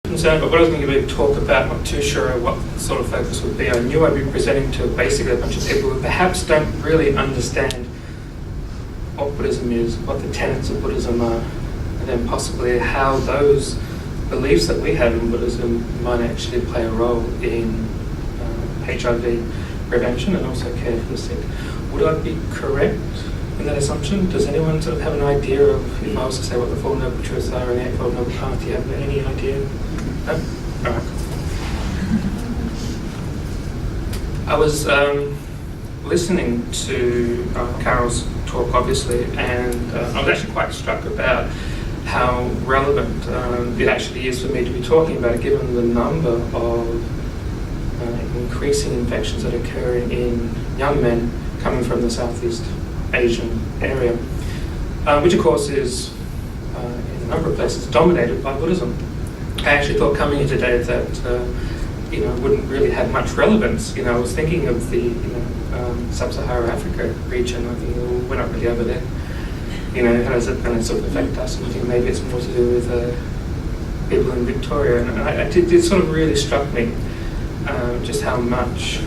concerned, but what I was going to give a talk about, not too sure what sort of focus would be. I knew I'd be presenting to basically a bunch of people who perhaps don't really understand what Buddhism is, what the tenets of Buddhism are, and then possibly how those beliefs that we have in Buddhism might actually play a role in HIV prevention and also care for the sick. Would I be correct in that assumption? Does anyone sort of have an idea of, if I was to say what the Four Noble Truths are and the Eightfold Noble Path, do you have any idea? No? All right. I was listening to Carol's talk, obviously, and I was actually quite struck about how relevant it actually is for me to be talking about it, given the number of increasing infections that are occurring in young men coming from the Southeast Asian area, which of course is in a number of places dominated by Buddhism. I actually thought coming here today that wouldn't really have much relevance. I was thinking of the sub-Saharan Africa region. I think we're not really over there. How does it kind of sort of affect us? And I think maybe it's more to do with people in Victoria. And it sort of really struck me just how much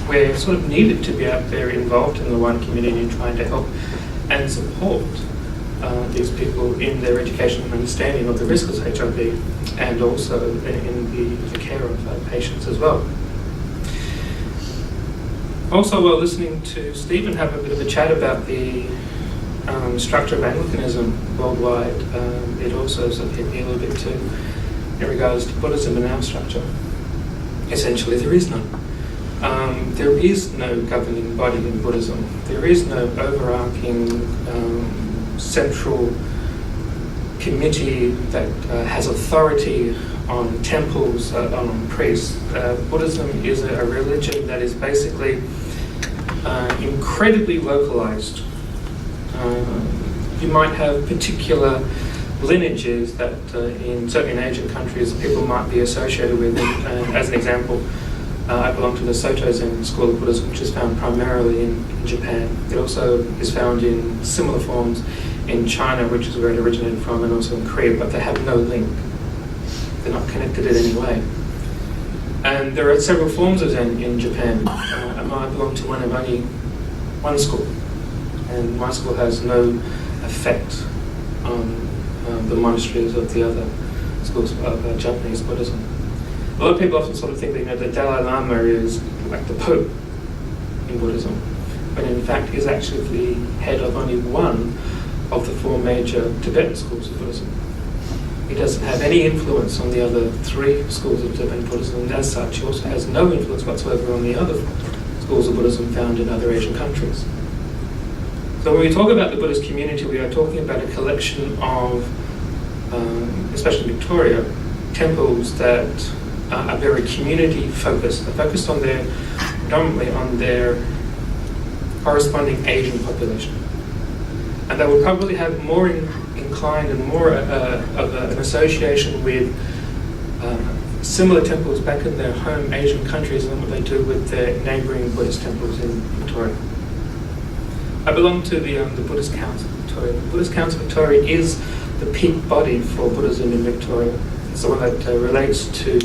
we're sort of needed to be out there involved in the one community, trying to help and support these people in their education and understanding of the risks of HIV, and also in the care of patients as well. Also, while listening to Stephen have a bit of a chat about the structure of Anglicanism worldwide, it also sort of hit me a little bit too in regards to Buddhism and our structure. Essentially, there is none. There is no governing body in Buddhism. There is no overarching central committee that has authority on temples, on priests. Buddhism is a religion that is basically incredibly localized. You might have particular lineages that certainly in Asian countries people might be associated with. As an example, I belong to the Soto Zen school of Buddhism, which is found primarily in Japan. It also is found in similar forms in China, which is where it originated from, and also in Korea, but they have no link. They're not connected in any way. And there are several forms of Zen in Japan. I belong to one of only one school, and my school has no effect on the monasteries of the other schools of Japanese Buddhism. A lot of people often sort of think that the Dalai Lama is like the Pope in Buddhism, but in fact he's actually the head of only one of the four major Tibetan schools of Buddhism. He doesn't have any influence on the other three schools of Tibetan Buddhism, and as such he also has no influence whatsoever on the other schools of Buddhism found in other Asian countries. So when we talk about the Buddhist community, we are talking about a collection of, especially in Victoria, temples that are very community focused. They're focused on predominantly on their corresponding Asian population. And they will probably have more inclined and more of an association with similar temples back in their home Asian countries than what they do with their neighbouring Buddhist temples in Victoria. I belong to the Buddhist Council of Victoria. The Buddhist Council of Victoria is the peak body for Buddhism in Victoria. It's the one that relates to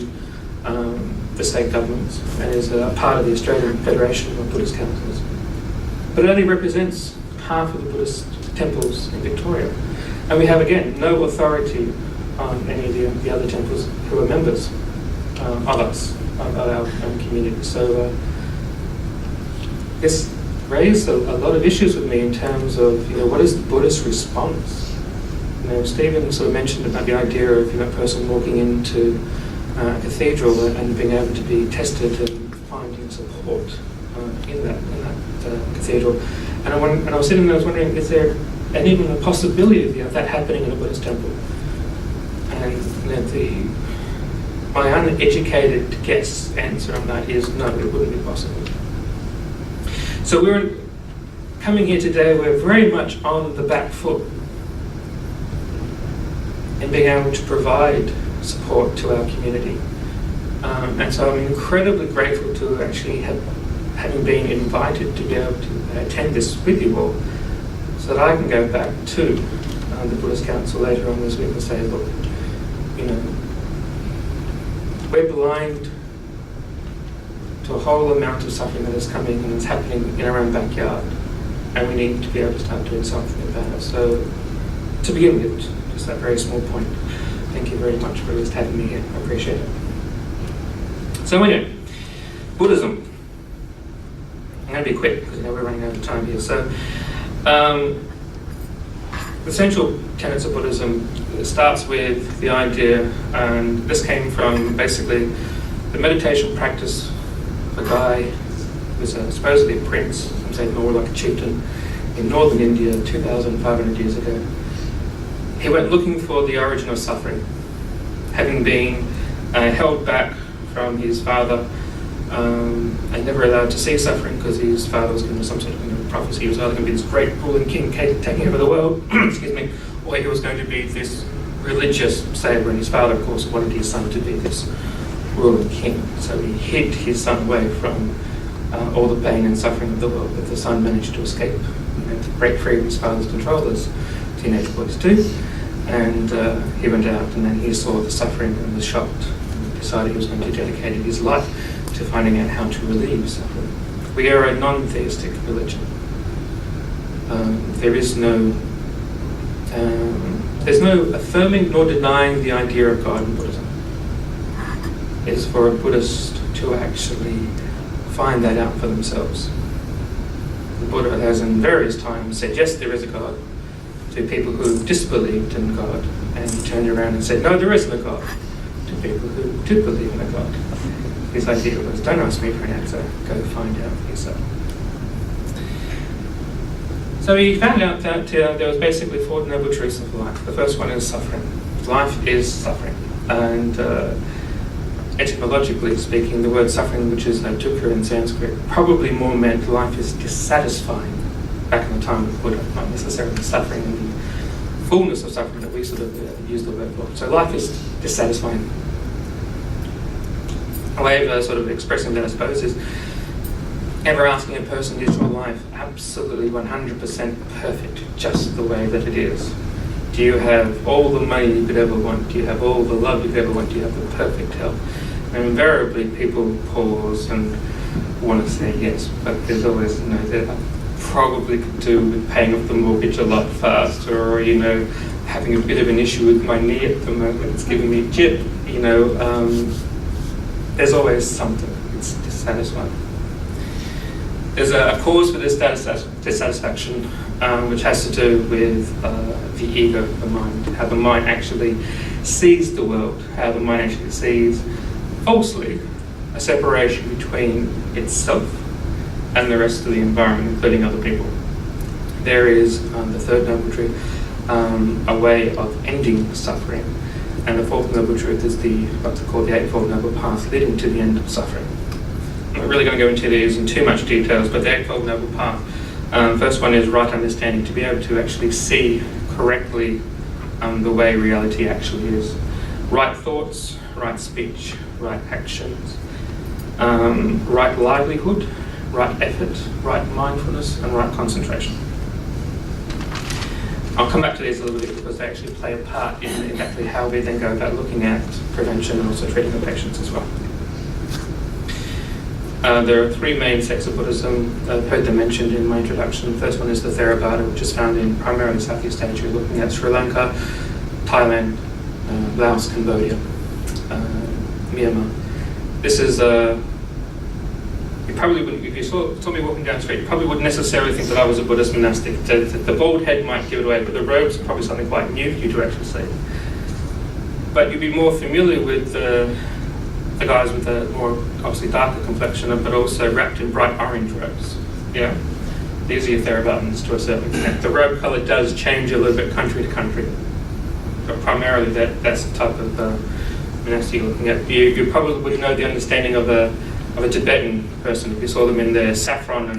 the state governments and is a part of the Australian Federation of Buddhist Councils. But it only represents half of the Buddhist temples in Victoria. And we have, again, no authority on any of the other temples who are members of us, of our own community. So this raised a lot of issues with me in terms of, what is the Buddhist response? Stephen sort of mentioned about the idea of, a person walking into a cathedral and being able to be tested and finding support in that cathedral. And I was sitting there, I was wondering, is there even a possibility of that happening in a Buddhist temple? And my uneducated guess answer on that is no, it wouldn't be possible. So we're coming here today, we're very much on the back foot in being able to provide support to our community. And so I'm incredibly grateful to actually having been invited to be able to attend this with you all, so that I can go back to the Buddhist Council later on this week and say, look, You know, we're blind to a whole amount of suffering that is coming and is happening in our own backyard, and we need to be able to start doing something about it. So, to begin with, just that very small point. Thank you very much for just having me here. I appreciate it. So anyway, Buddhism. I'm going to be quick because we're running out of time here. So, the central tenets of Buddhism starts with the idea, and this came from basically the meditation practice of a guy who was supposedly a prince, some say more like a chieftain, in northern India 2,500 years ago. He went looking for the origin of suffering, having been held back from his father and never allowed to see suffering because his father was given some sort of prophecy. He was either going to be this great ruling king taking over the world, excuse me, or he was going to be this religious savior, and his father, of course, wanted his son to be this ruling king. So he hid his son away from all the pain and suffering of the world, but the son managed to escape, to break free of his father's control, as teenage boys do. And he went out, and then he saw the suffering and was shocked, and decided he was going to dedicate his life to finding out how to relieve suffering. We are a non-theistic religion. There's no affirming nor denying the idea of God in Buddhism. It is for a Buddhist to actually find that out for themselves. The Buddha has in various times said, yes, there is a God, to people who disbelieved in God, and he turned around and said, no, there isn't a God, to people who did believe in a God. His idea was, don't ask me for an answer, go find out for yourself. So he found out that there was basically 4 noble truths of life. The first one is suffering. Life is suffering. And etymologically speaking, the word suffering, which is dukkha in Sanskrit, probably more meant life is dissatisfying back in the time of Buddha, not necessarily suffering and the fullness of suffering that we sort of use the word for. So life is dissatisfying. A way of sort of expressing that, I suppose, is ever asking a person, is your life absolutely 100% perfect, just the way that it is? Do you have all the money you could ever want? Do you have all the love you could ever want? Do you have the perfect health? And invariably people pause and want to say yes, but there's always, that probably could do with paying off the mortgage a lot faster, or, having a bit of an issue with my knee at the moment, it's giving me jip, there's always something. It's dissatisfying. There's a cause for this dissatisfaction, which has to do with the ego, the mind, how the mind actually sees the world, how the mind actually sees, falsely, a separation between itself and the rest of the environment, including other people. There is the third noble truth, a way of ending suffering. And the fourth noble truth is what's called the Eightfold Noble Path, leading to the end of suffering. I'm not really going to go into these in too much details, but the Eightfold Noble Path, first one is right understanding, to be able to actually see correctly the way reality actually is. Right thoughts, right speech, right actions, right livelihood, right effort, right mindfulness, and right concentration. I'll come back to these a little bit because they actually play a part in exactly how we then go about looking at prevention and also treating the patients as well. There are 3 main sects of Buddhism. I've heard them mentioned in my introduction. The first one is the Theravada, which is found in primarily Southeast Asia, looking at Sri Lanka, Thailand, Laos, Cambodia, Myanmar. This is you probably wouldn't, if you saw me walking down the street, you probably wouldn't necessarily think that I was a Buddhist monastic. The bald head might give it away, but the robes are probably something quite new for you to actually see. But you'd be more familiar with the guys with the more obviously darker complexion, but also wrapped in bright orange robes. Yeah, these are your Theravadins to a certain extent. The robe colour does change a little bit country to country, but primarily that's the type of monastic you're looking at. You probably would know the understanding of a Tibetan person if you saw them in their saffron and